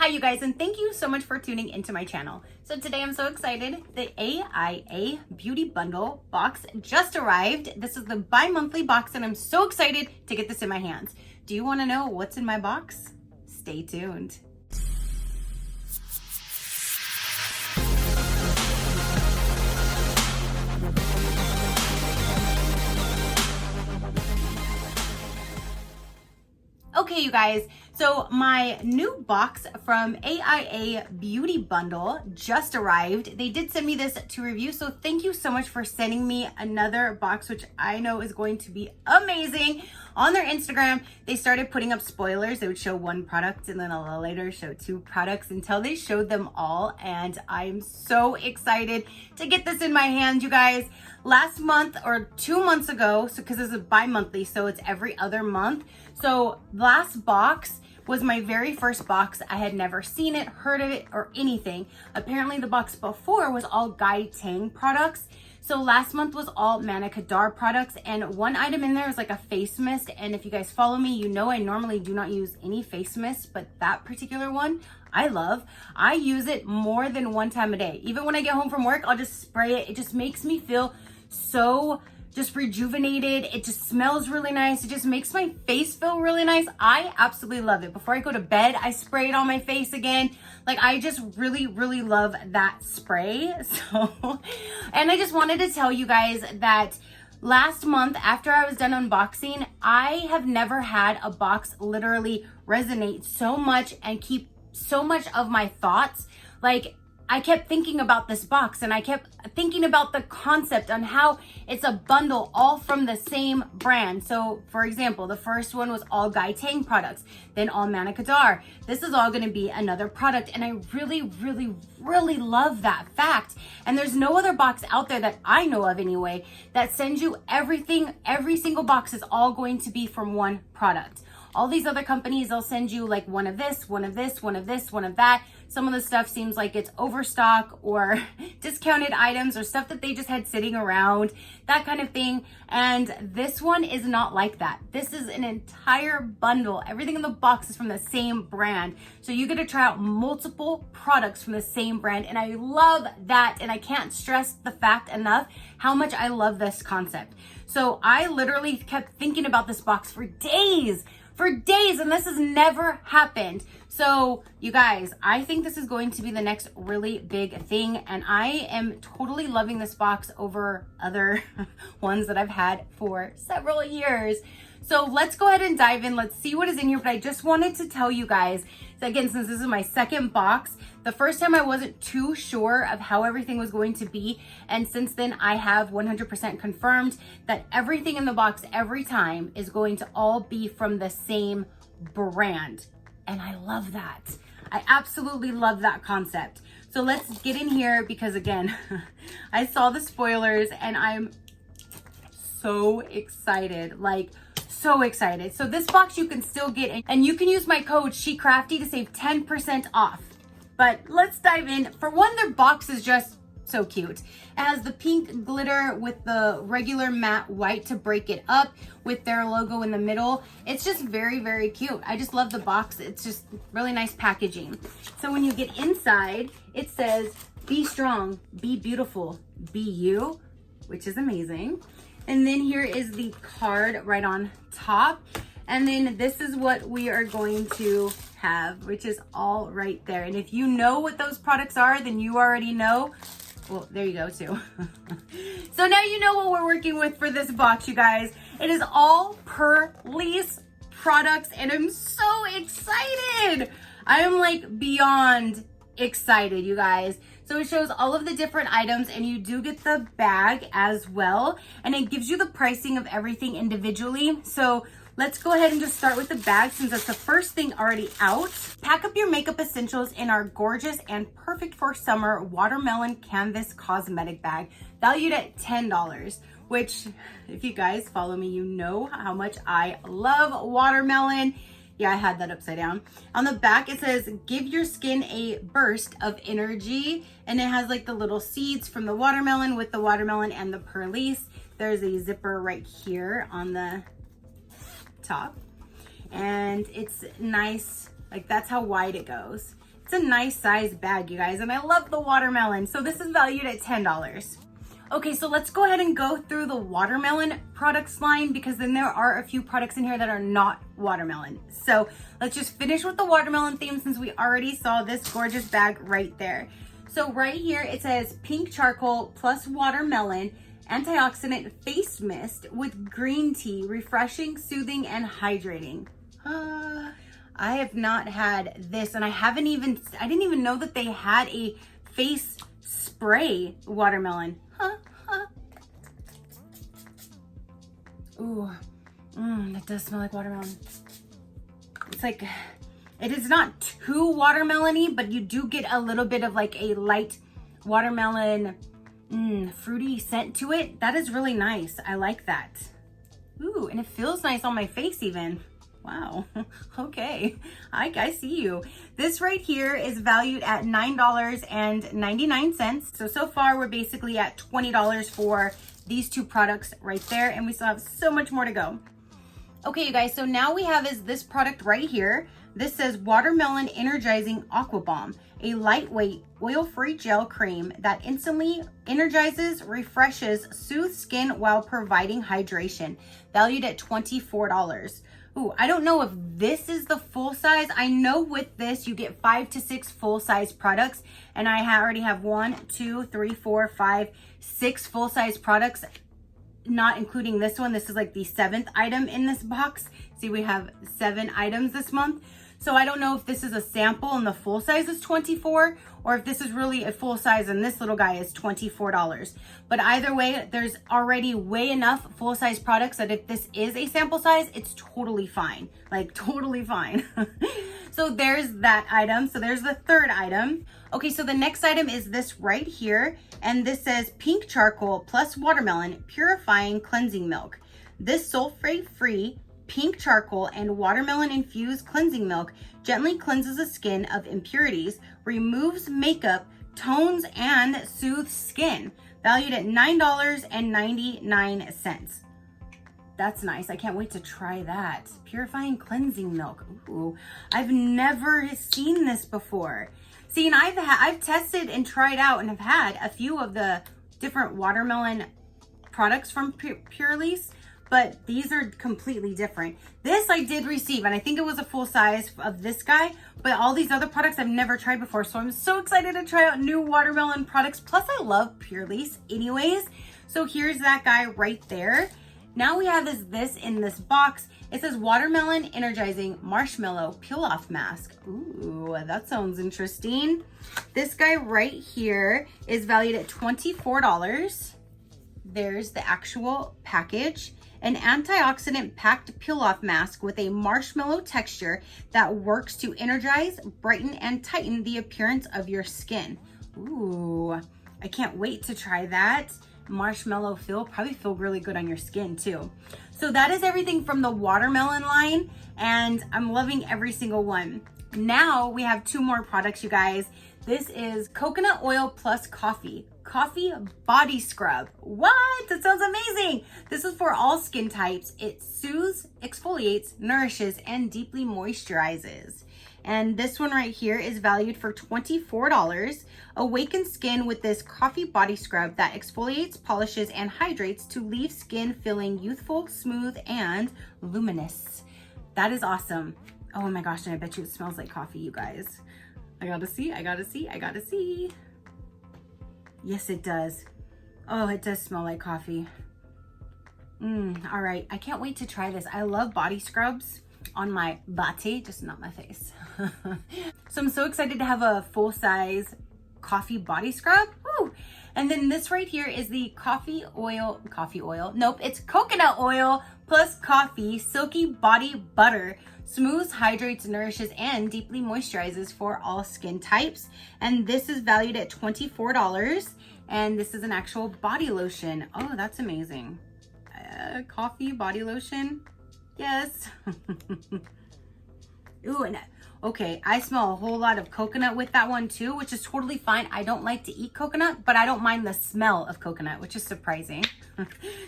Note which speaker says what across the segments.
Speaker 1: Hi you guys, and thank you so much for tuning into my channel. So today I'm so excited. The AIA Beauty Bundle box just arrived. This is the bi-monthly box and I'm so excited to get this in my hands. Do you want to know what's in my box? Stay tuned. Okay, you guys, so my new box from AIA Beauty Bundle just arrived. They did send me this to review, so thank you so much for sending me another box, which I know is going to be amazing. On their Instagram, they started putting up spoilers. They would show one product and then a little later show two products until they showed them all, and I'm so excited to get this in my hand, you guys. Last month or 2 months ago, so because this is bi-monthly, so it's every other month. So last box was my very first box. I had never seen it, heard of it, or anything. Apparently the box before was all Guy Tang products. So last month was all Manica Dar products, and one item in there is like a face mist. And if you guys follow me, you know I normally do not use any face mist, but that particular one I love. I use it more than one time a day. Even when I get home from work, I'll just spray it. It just makes me feel so just rejuvenated. It just smells really nice. It just makes my face feel really nice. I absolutely love it. Before I go to bed, I spray it on my face again. Like, I just really, really love that spray. So, and I just wanted to tell you guys that last month, after I was done unboxing, I have never had a box literally resonate so much and keep so much of my thoughts. Like, I kept thinking about this box and I kept thinking about the concept on how it's a bundle all from the same brand. So for example, the first one was all Guy Tang products, then all Manica Dar. This is all going to be another product, and I really, really, really love that fact. And there's no other box out there that I know of anyway that sends you everything. Every single box is all going to be from one product. All these other companies, they'll send you like one of this, one of this, one of this, one of that. Some of the stuff seems like it's overstock or discounted items or stuff that they just had sitting around, that kind of thing. And this one is not like that. This is an entire bundle. Everything in the box is from the same brand. So you get to try out multiple products from the same brand. And I love that. And I can't stress the fact enough how much I love this concept. So I literally kept thinking about this box for days, and this has never happened. So you guys, I think this is going to be the next really big thing, and I am totally loving this box over other ones that I've had for several years. So let's go ahead and dive in. Let's see what is in here. But I just wanted to tell you guys, again, since this is my second box, the first time I wasn't too sure of how everything was going to be. And since then I have 100% confirmed that everything in the box every time is going to all be from the same brand. And I love that. I absolutely love that concept. So let's get in here because again, I saw the spoilers and I'm so excited. Like, so excited. So this box you can still get, and you can use my code Crafty to save 10% off. But let's dive in. For one, their box is just so cute. It has the pink glitter with the regular matte white to break it up with their logo in the middle. It's just very, very cute. I just love the box. It's just really nice packaging. So when you get inside, it says, "Be strong, be beautiful, be you," which is amazing. And then here is the card right on top. And then this is what we are going to have, which is all right there. And if you know what those products are, then you already know. Well, there you go too. So now you know what we're working with for this box, you guys. It is all Purlease products and I'm so excited. I am like beyond excited, you guys. So it shows all of the different items and you do get the bag as well. And it gives you the pricing of everything individually. So let's go ahead and just start with the bag since that's the first thing already out. Pack up your makeup essentials in our gorgeous and perfect for summer watermelon canvas cosmetic bag, valued at $10, which if you guys follow me, you know how much I love watermelon. Yeah, I had that upside down. On the back, it says, "Give your skin a burst of energy." And it has like the little seeds from the watermelon with the watermelon and the Purlease. There's a zipper right here on the top. And it's nice Like that's how wide it goes. It's a nice size bag, you guys, and I love the watermelon. So this is valued at $10. Okay, so let's go ahead and go through the watermelon products line because then there are a few products in here that are not watermelon. So let's just finish with the watermelon theme since we already saw this gorgeous bag right there. So right here it says pink charcoal plus watermelon antioxidant face mist with green tea, refreshing, soothing, and hydrating. I have not had this, and I didn't even know that they had a face spray watermelon. Ooh, that does smell like watermelon. It's like, it is not too watermelon-y, but you do get a little bit of like a light watermelon fruity scent to it. That is really nice. I like that. Ooh, and it feels nice on my face even. Wow. Okay. I see you. This right here is valued at $9.99. So far we're basically at $20 for these two products right there. And we still have so much more to go. Okay, you guys. So now we have is this product right here. This says Watermelon Energizing Aqua Bomb, a lightweight oil-free gel cream that instantly energizes, refreshes, soothes skin while providing hydration, valued at $24. Ooh, I don't know if this is the full size. I know with this you get 5 to 6 full size products, and I already have 1, 2, 3, 4, 5, 6 full size products, not including this one. This is like the 7th item in this box. See, we have 7 items this month. So I don't know if this is a sample and the full size is $24, or if this is really a full size and this little guy is $24. But either way, there's already way enough full size products that if this is a sample size, it's totally fine. Like totally fine. So there's that item. So there's the 3rd item. Okay, so the next item is this right here. And this says pink charcoal plus watermelon purifying cleansing milk. This sulfate-free pink charcoal and watermelon infused cleansing milk gently cleanses the skin of impurities, removes makeup, tones, and soothes skin. Valued at $9.99. That's nice. I can't wait to try that. Purifying cleansing milk. Ooh, I've never seen this before. See, and I've tested and tried out and have had a few of the different watermelon products from Purely's, but these are completely different. This I did receive, and I think it was a full size of this guy, but all these other products I've never tried before, so I'm so excited to try out new watermelon products. Plus, I love Purely's anyways. So here's that guy right there. Now we have this in this box. It says Watermelon Energizing Marshmallow Peel-Off Mask. Ooh, that sounds interesting. This guy right here is valued at $24. There's the actual package. An antioxidant packed peel-off mask with a marshmallow texture that works to energize, brighten, and tighten the appearance of your skin. Ooh, I can't wait to try that. Marshmallow probably feel really good on your skin too. So that is everything from the watermelon line, and I'm loving every single one. Now we have 2 more products, you guys. This is coconut oil plus coffee body scrub. What? That sounds amazing. This is for all skin types. It soothes, exfoliates, nourishes, and deeply moisturizes. And this one right here is valued for $24. Awaken skin with this coffee body scrub that exfoliates, polishes, and hydrates to leave skin feeling youthful, smooth, and luminous. That is awesome. Oh my gosh, and I bet you it smells like coffee, you guys. I gotta see. Yes, it does. Oh, it does smell like coffee. All right, I can't wait to try this. I love body scrubs on my body, just not my face. So I'm so excited to have a full-size coffee body scrub. Woo! And then this right here is the coffee oil. Nope, it's coconut oil plus coffee silky body butter. Smooths, hydrates, nourishes, and deeply moisturizes for all skin types. And this is valued at $24. And this is an actual body lotion. Oh, that's amazing. Coffee body lotion. Yes. Ooh, and okay, I smell a whole lot of coconut with that one too, which is totally fine. I don't like to eat coconut, but I don't mind the smell of coconut, which is surprising,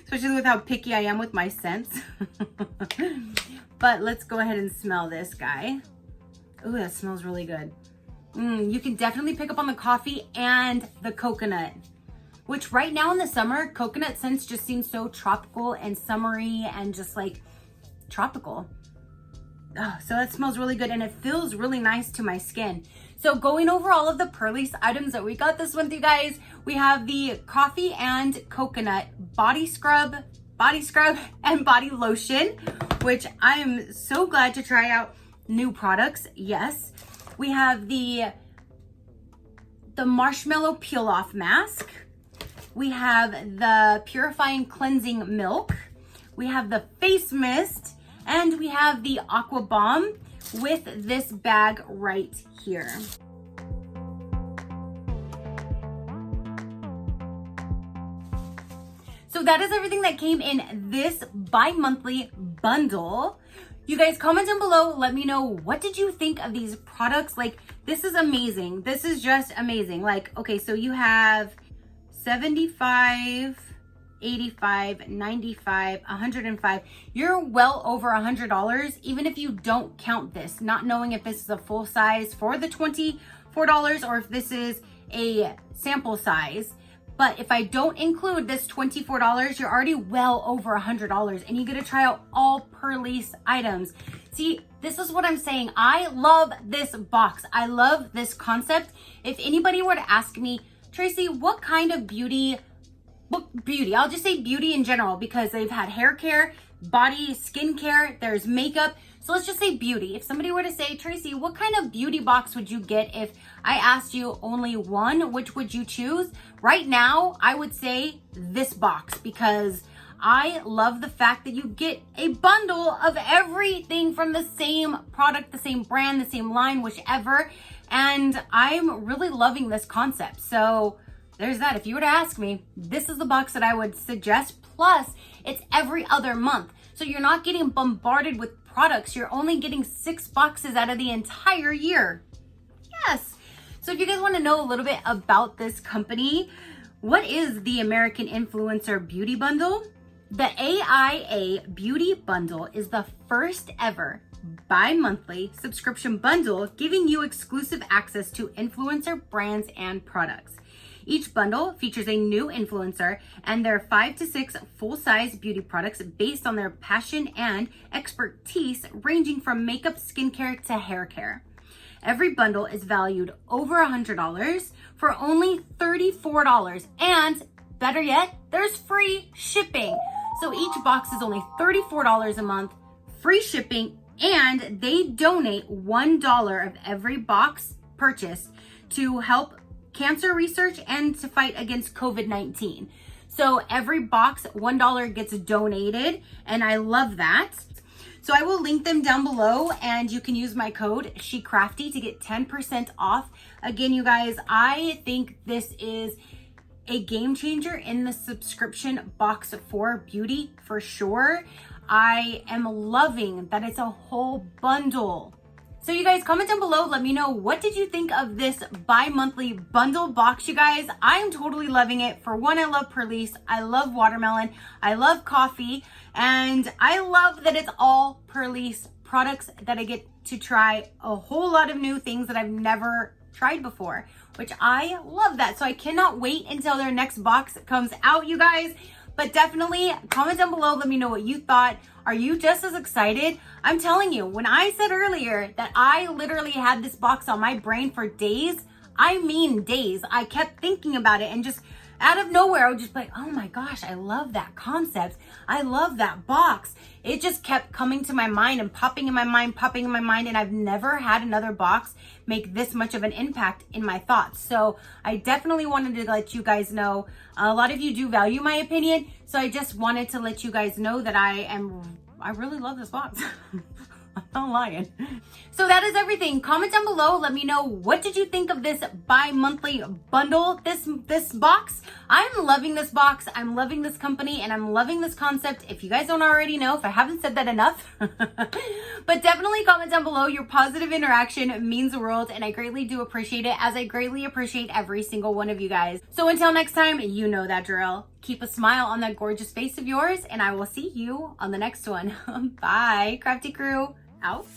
Speaker 1: especially with how picky I am with my scents. But let's go ahead and smell this guy. Ooh, that smells really good. You can definitely pick up on the coffee and the coconut, which right now in the summer, coconut scents just seem so tropical and summery and just like tropical. Oh, so that smells really good and it feels really nice to my skin. So going over all of the Purlisse items that we got this month, you guys, we have the coffee and coconut body scrub, and body lotion, which I am so glad to try out new products. Yes. We have the Marshmallow peel off mask. We have the Purifying cleansing milk. We have the face mist, and we have the Aqua Bomb with this bag right here. So that is everything that came in this bi-monthly bundle. You guys comment down below, let me know, what did you think of these products? Like, this is amazing. This is just amazing. Like, okay, so you have 75, 85, 95, 105. You're well over $100, even if you don't count this, not knowing if this is a full size for the $24 or if this is a sample size. But if I don't include this $24, you're already well over $100 and you get to try out all Purlisse items. See, this is what I'm saying. I love this box. I love this concept. If anybody were to ask me, Tracy, what kind of beauty, I'll just say beauty in general because they've had hair care, body, skin care, there's makeup. So let's just say beauty. If somebody were to say, Tracy, what kind of beauty box would you get if I asked you only one? Which would you choose? Right now, I would say this box because I love the fact that you get a bundle of everything from the same product, the same brand, the same line, whichever. And I'm really loving this concept. So there's that. If you were to ask me, this is the box that I would suggest. Plus, it's every other month. So you're not getting bombarded with products. You're only getting 6 boxes out of the entire year. Yes. So if you guys want to know a little bit about this company, what is the American Influencer Beauty Bundle? The AIA Beauty Bundle is the first ever bi-monthly subscription bundle giving you exclusive access to influencer brands and products. Each bundle features a new influencer and their 5 to 6 full-size beauty products based on their passion and expertise ranging from makeup, skincare to hair care. Every bundle is valued over $100 for only $34. And better yet, there's free shipping. So each box is only $34 a month, free shipping, and they donate $1 of every box purchased to help cancer research and to fight against COVID-19. So every box, $1 gets donated, and I love that. So I will link them down below, and you can use my code Crafty to get 10% off. Again, you guys, I think this is a game changer in the subscription box for beauty for sure. I am loving that it's a whole bundle. So you guys comment down below, let me know, what did you think of this bi-monthly bundle box, you guys? I'm totally loving it. For one, I love Purlisse, I love watermelon, I love coffee, and I love that it's all Purlisse products that I get to try a whole lot of new things that I've never tried before, which I love that. So I cannot wait until their next box comes out, you guys. But definitely comment down below, let me know what you thought. Are you just as excited? I'm telling you, when I said earlier that I literally had this box on my brain for days, I mean days. I kept thinking about it and just out of nowhere, I would just be like, oh my gosh, I love that concept. I love that box. It just kept coming to my mind and popping in my mind, and I've never had another box make this much of an impact in my thoughts. So I definitely wanted to let you guys know. A lot of you do value my opinion, so I just wanted to let you guys know that I really love this box. I'm not lying. So that is everything. Comment down below. Let me know, what did you think of this bi-monthly bundle, this box? I'm loving this box. I'm loving this company, and I'm loving this concept. If you guys don't already know, if I haven't said that enough, but definitely comment down below. Your positive interaction means the world, and I greatly do appreciate it, as I greatly appreciate every single one of you guys. So until next time, you know that drill. Keep a smile on that gorgeous face of yours, and I will see you on the next one. Bye, Crafty crew. Out.